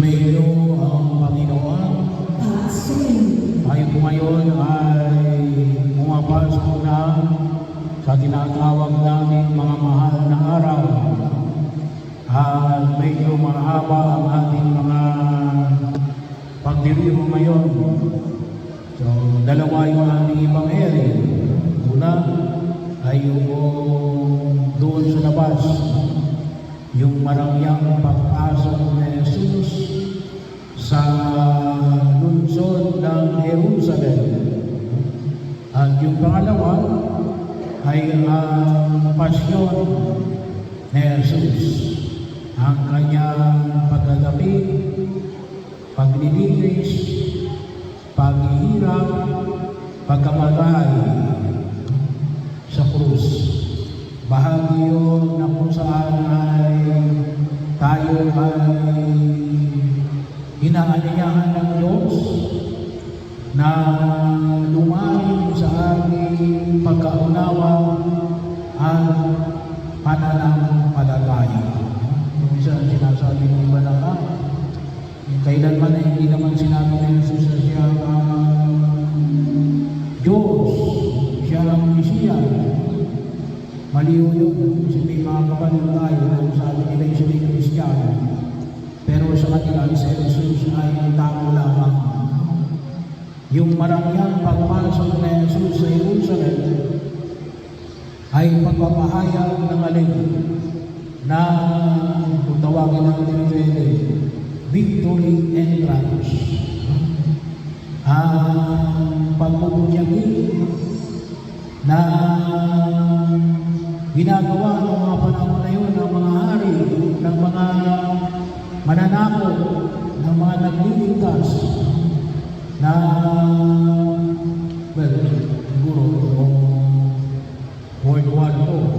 Sumayo ang Panginoon. Tayo po ngayon ay pumapasok na sa tinatawag namin mga mahal na araw. At medyo mahaba ang ating mga pagdiriwang ngayon. So, dalawa yung ating ibanghelyo. Una ay yung doon sa labas, yung marangyang pagpasok ni Jesus sa lungsod ng Jerusalem. At yung pangalawa ay ang pasyon ni Jesus, ang kanyang pagdadapit, paglilinis, paghihirap, pagkamatay sa krus. Bahagi yun na kung saan ay tayo ay inaanyayahan ng Diyos na lumayo sa ating pagkaunawa at pananampalataya. Minsan sinasabi ng iba na kailanman ay hindi naman sinabi ng Jesus na siya Diyos, siya ang Mesiyas. Maliw yun, kasi may mga kapatid tayo na sabi nila yung sila Kristiyano. Pero sa kanila, si Jesus ay tao lamang. Yung marangyang pagpasok na Jesus sa Jerusalem ay pagpapahayag ng alin na kung tawagin natin ito victory entrance. Ang pagpupunyagi na ginagawa ng mga panahon na yun ng mga hari, ng mga mananakot, ng mga nagliligtas na siguro World War II,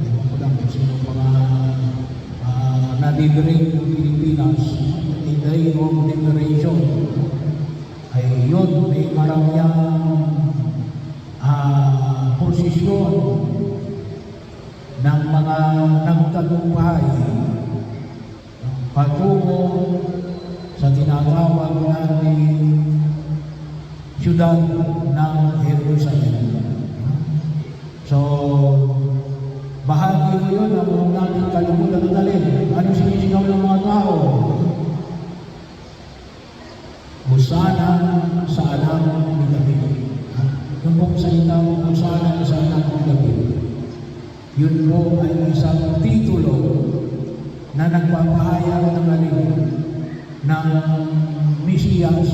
ewan ko lang kung sino mga nadidiring ng Pilipinas in the day of liberation. Ay yun, may maraming posisyon ng mga nagtagumpay patungo sa tinatawag natin siyudad ng Jerusalem. So, bahagi yun ang huwag natin kalimutan na dalhin. Ano sinisigaw ng mga tao? Hosana sa anak ni David. Yung pong salitang Hosana sa anak ni David, yun po ay isang titulo na nagpapahayag ng alin ng Mesiyas.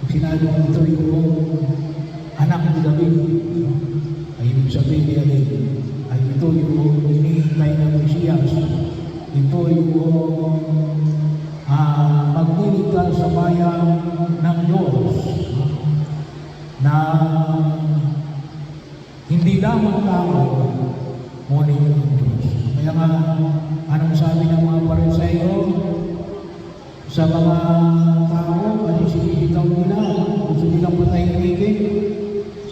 Sinabi ito yung anak ni David, ay ibig sabihin niya rin, ay ito yung hinihintay ng Mesiyas. Ito yung magliligtas sa bayan ng Diyos na hindi lamang tao, ngunit ang Diyos. Kaya nga, anong sabi ng mga Pariseo sa mga tao, kasi sinisigaw nila, gusto nilang patayin ng igig?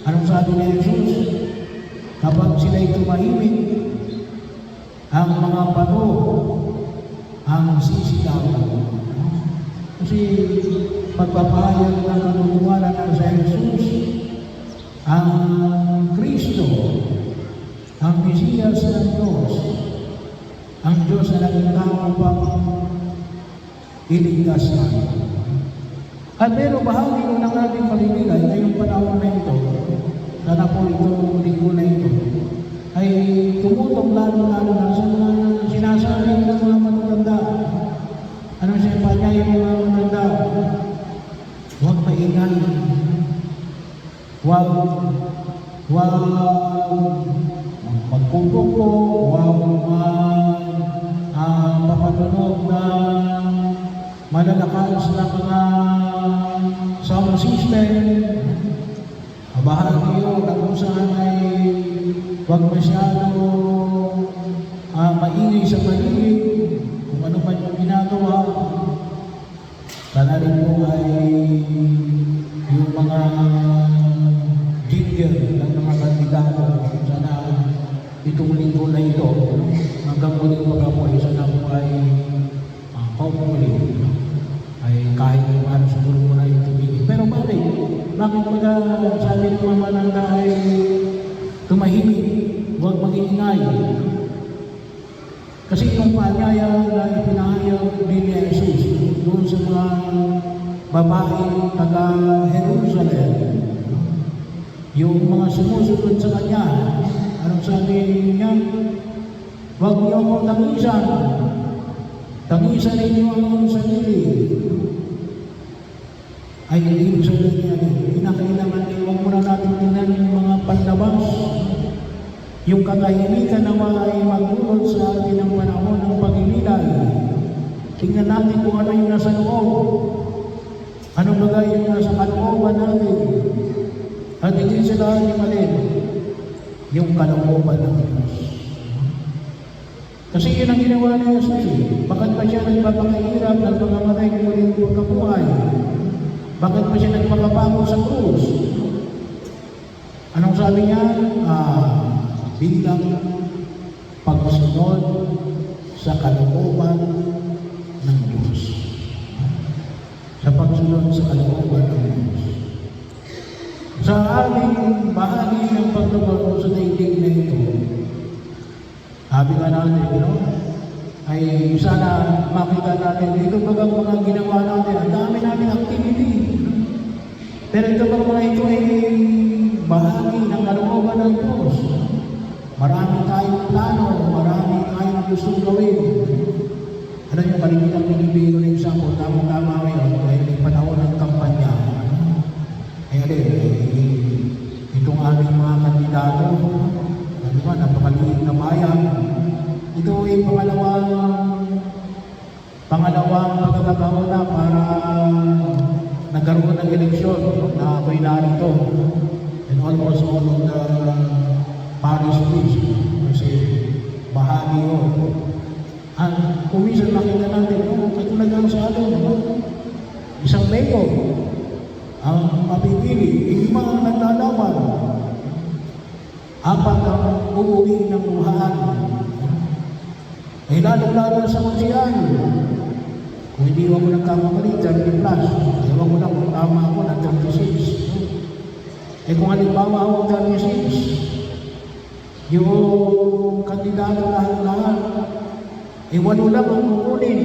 Anong sabi ni Jesus? Kapag sila'y tumahimik, ang mga bato ang sisigaw. Kasi pagpapahayag ng kanunungan ng sa Jesus, ang Kristo, ang Mesiyas ng Diyos, ang Diyos na naging tao pang iligtas tayo. At pero bahagi ko ng ating palinigay ngayong panahon na ito, sana po itong linggo na ito, ay tumutok lalo-lalo na sa mga sinasabi ng mga matatanda. Ano siya pa niya yung mga matatanda? Huwag maingay. Huwag magpupuko, huwag papatunog na malalakas na mga sound system. Bahagi yun na kung saan ay huwag masyado maingay sa paligid, kung ano man yung ginagawa. Sana rin po ay yung mga jingle ng mga kandidato. Sana itong linggo na ito, hanggang muling pag-apoy, sana po ay muli, ay kahit paano siguro mo na yung tumigil. Pero bakit? Bakit pagka sabi ng mga mananda ay tumahimik, huwag mag-iingay? Kasi yung paanyaya na ipinahayag din ni Jesus doon sa mga babaeng taga-Jerusalem, yung mga sumusunod sa Kanya, anong sabi niya? Huwag niyo akong tangisan. Tangisan ninyo ang sarili. Ay, ibig sabihin niya, kinakailangan niyo, huwag muna natin tingnan yung mga panlabas. Yung katahimikan naman ay magulot sa atin ng panahon ng pag-inilay. Tingnan natin kung ano yung nasa loob. Anong bagay yung nasa kalooban natin. At hindi sila alin, yung kalooban ng Diyos. Kasi yun ang ginawa ni Jesus. Bakit pa siya nagpapakahirap, nagpakamatay ng muling pagkabuhay? Bakit pa siya nagpakapako sa krus? Anong sabi niya? Bilang pagsunod sa kalooban ng Diyos. Sa pagsunod sa kalooban ng Diyos. Sa aming bahagi ng pagtuturo sa daigdig na ito, sabi nga natin, ay sana makita natin, ito bagang mga ginawa natin, ang dami natin activity. Pero ito bang mga ito ay bahagi ng kalooban ng Diyos. Marami tayong plano, marami tayong gustong gawin. Ano yung kalimitang pinibigay ko na yung sampo, tama-tama ngayon, dahil may panahon ng kampanya. Itong aming mga kandidato, diba, napakaliit na bayan. Ito ay pangalawang pagkakataon na para nagkaroon ng eleksyon na ako'y narito. And almost all of the parish priest, kasi bahagi yun. At kumisan makita natin, katulad lang sa atin, isang mayor ang mapipili, mga naglalaban. Apat ang uuwi ng luhaan. Eh lalo-lalo sa konsiyan. Kung hindi mo nagkakamali, 30 plus. Ewan mo na kung tama ako na 36. Eh kung halimbawa ako 36, yung kandidato lahat-lahat, eh walo lang ang kukunin.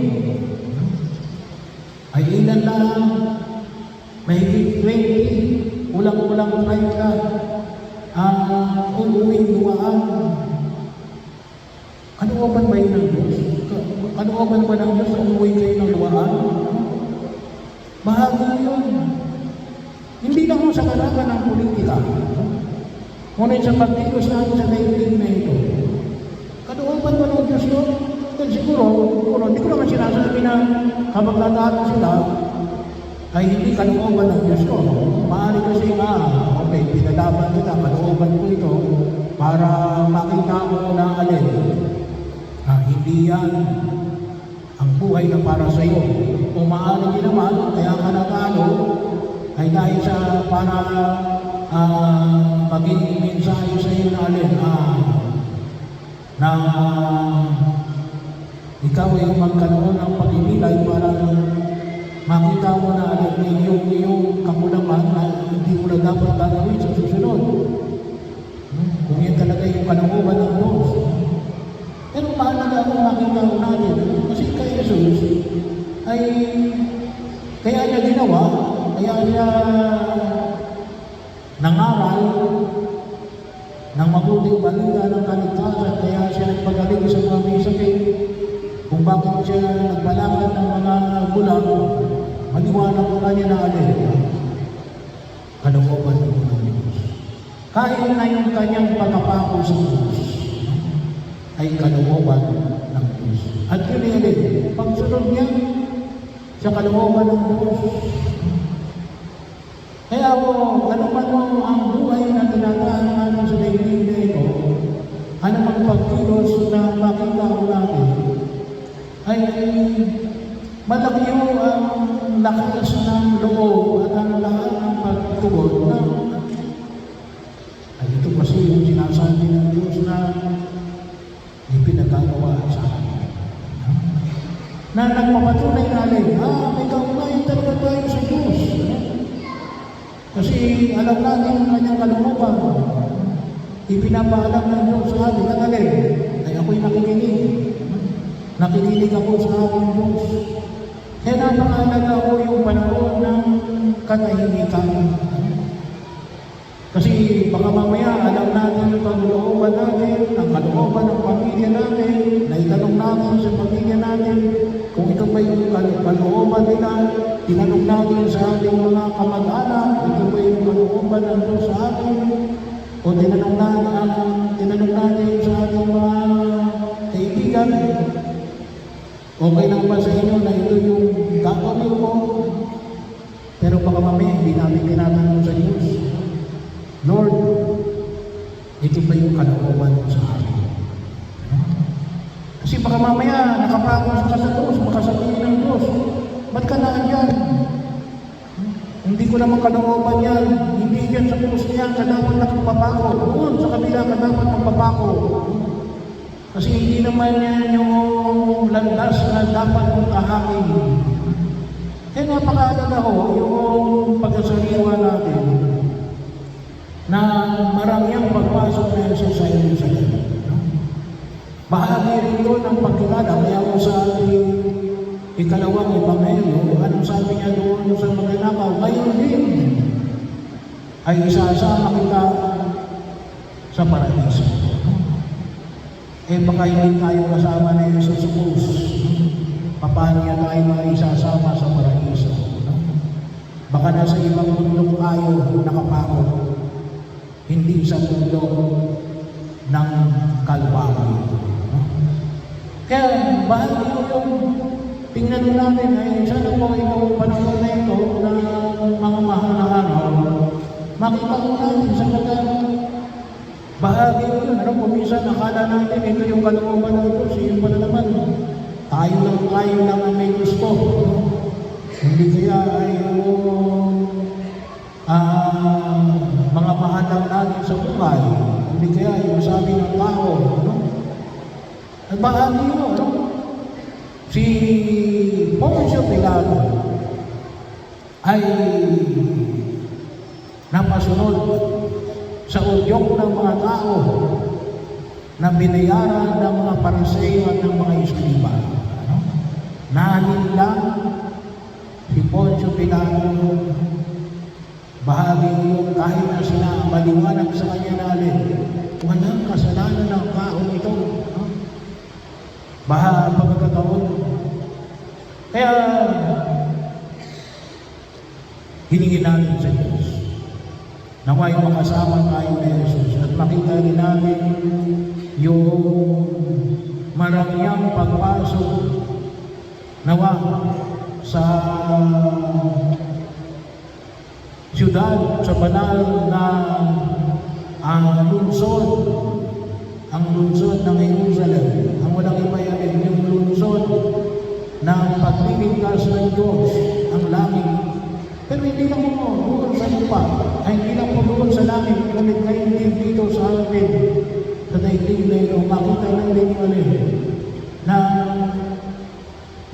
Ay ilan lang, mahigit 20, ulang-ulang 30, uuwing luwaan. Ano ba ba yun ng Diyos? Ano ba ng Diyos na uuwi kayo ng luwaan? Bahagi yun. Hindi lang mo sa kalaban ng politika. Ngunit sa pagkilos natin sa daigdig na ito. Kaduwaban ba ng Diyos yun? Siguro, hindi ko naman sinasabi na kapag tatato sila, ay hindi kalooban ng Diyos ko. Maaari kasi okay, pinalaban kita, kalooban ko ito para makita mo na alin. Hindi yan ang buhay na para sa iyo. Kung maaari din naman, kaya ka natalo, ay dahil sa para maging mensahe sa iyo na alin, na ikaw ay magkaroon ng pag-inilay para makita mo na yung kakulangan na hindi mo na dapat gagawin sa susunod. Kung yan talaga yung kalooban ng Diyos. Pero mahalaga kung makita mo natin. Kasi kay Jesus ay kaya niya ginawa, kaya niya nangaral ng mabuting balita ng kaligtasan, kaya siya nagpagaling sa mga may sakit. Kung bakit siya nagbalakad ng mga gulang, maliwanag ko kanya na alin. Kalooban ng Diyos. Kahit na yung kanyang pagkapako sa Diyos, ay kalooban ng Diyos. At yun alin, pagsunod niya sa kalooban ng Diyos. Kaya ano man ang buhay na tinataan natin sa daigdig na ito, ano mang pagkilos na makita ko natin, ay malaki yung lakas ng loob at ang lahat ng pagtugon na ay ito kasi yung sinasabi ng Diyos na ipinagagawa sa akin. na nagpapatunay natin, may kaugnayan talaga tayo sa Diyos. Kasi alam natin ang kanyang kalooban. Ipinapaalam ng Diyos sa atin. Ang alin, ay ako'y nakikinig. Nakikinig ako sa aking Diyos. Kaya napakalaga ako yung panahon ng katahimikan. Kasi baka mamaya alam natin yung kalooban natin, ang kalooban ng pamilya natin, naitanong natin sa pamilya natin, kung ito ba yung kalooban nila, tinanong natin sa ating mga kamag-anak, ito ba yung kalooban ng Diyos sa atin, o tinanong natin sa ating mga kaibigan, okay lang ba sa inyo na ito yung gagawin ko? Pero baka mamaya hindi natin tinatanong sa Diyos, Lord, ito ba yung kalooban mo sa akin? Kasi baka mamaya nakapagos ka sa Diyos, baka sabihin ng Diyos, ba't ka naandyan? Hindi ko naman kalooban yan. Hindi yan sa krus niya ka dapat nakapapako. Doon sa kabila ka dapat magpapako. Kasi hindi naman yan yung landas na dapat mong kahakin. Kaya napakalaga ho yung pagkasariwa natin na maraming pagpasok na Jesus sa Jerusalem. Bahagi rin yun ng pagkilala. Kaya mo sa ating ikalawang Ebanghelyo, anong sabi niya doon sa magnanakaw? Ngayon din ay isasama kita sa paradiso. Baka hindi tayo kasama na Jesus sa krus. Paano niya tayo maisasama sa paradiso? Baka nasa ibang mundo tayo nakapako. Hindi sa mundo ng Kalbaryo. Kaya bahagi yung tingnan natin ay sana po itong panahon na ito na mga mahal na araw, makita ko natin sa mga bahagi yun. Kuminsan nakala natin ito yung kalooban ng Diyos, yung pala naman tayo lang ang may gusto. Hindi kaya ay mga mahal lang natin sa buhay. Hindi kaya yung sabi ng tao, at bahagi yun, si Poncio Pilato ay napasunod sa udyok ng mga tao na binayaran ng mga Pariseo at ng mga Eskriba. Naninlang si Poncio Pilato, bahagi yung kahit na sila maliwanag sa kanya natin, walang kasalanan ng taong ito. Pagkakataon. Kaya, hiningin natin sa Diyos. Naway makasama tayo ni Jesus at makita rin natin yung maraming pagpasok nawa sa siyudad, sa banal na ang lungsod ng Jerusalem. Ang walang iba yan, yung lungsod ng pagliligtas ng Diyos, ang langit. Pero hindi lang po doon sa lupa, ay hindi lang po doon sa langit, kulit ngayon din dito sa atin, sa daigdig na ito, makita lang din na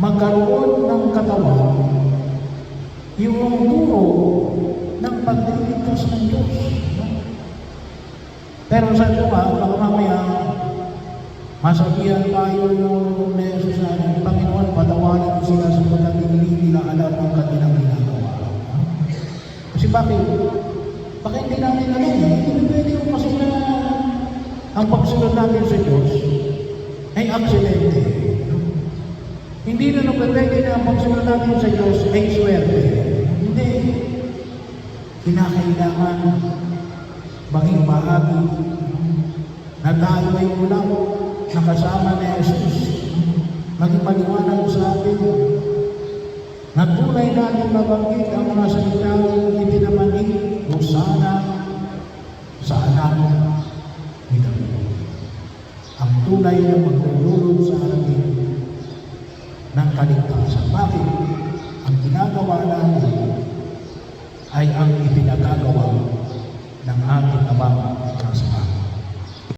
magkaroon ng katawan yung duro ng pagliligtas ng Diyos. Pero sa lupa, baka mamaya, masabihan tayo ng Jesus sa Panginoon, patawanan sila sa hindi nila alam ang kanilang ginagawa. Kasi bakit? Baka hindi natin alam. Hindi pwede yung kasi na ang pagsunod natin sa Diyos ay aksidente. Hindi na pwede na ang pagsunod natin sa Diyos ay swerte. Hindi. Kinakailangan maging bahagi na tayo ay ulang nakasama ni Jesus, maging maliwanag sa atin na tunay natin mabanggit ang mga salitang ipinamangit o sana sa anak ni David. Ang tunay na magdudulot sa atin ng kaligtasan. Bakit? Ang ginagawa natin ay ang ipinagagawa ng ating Ama na sa langit.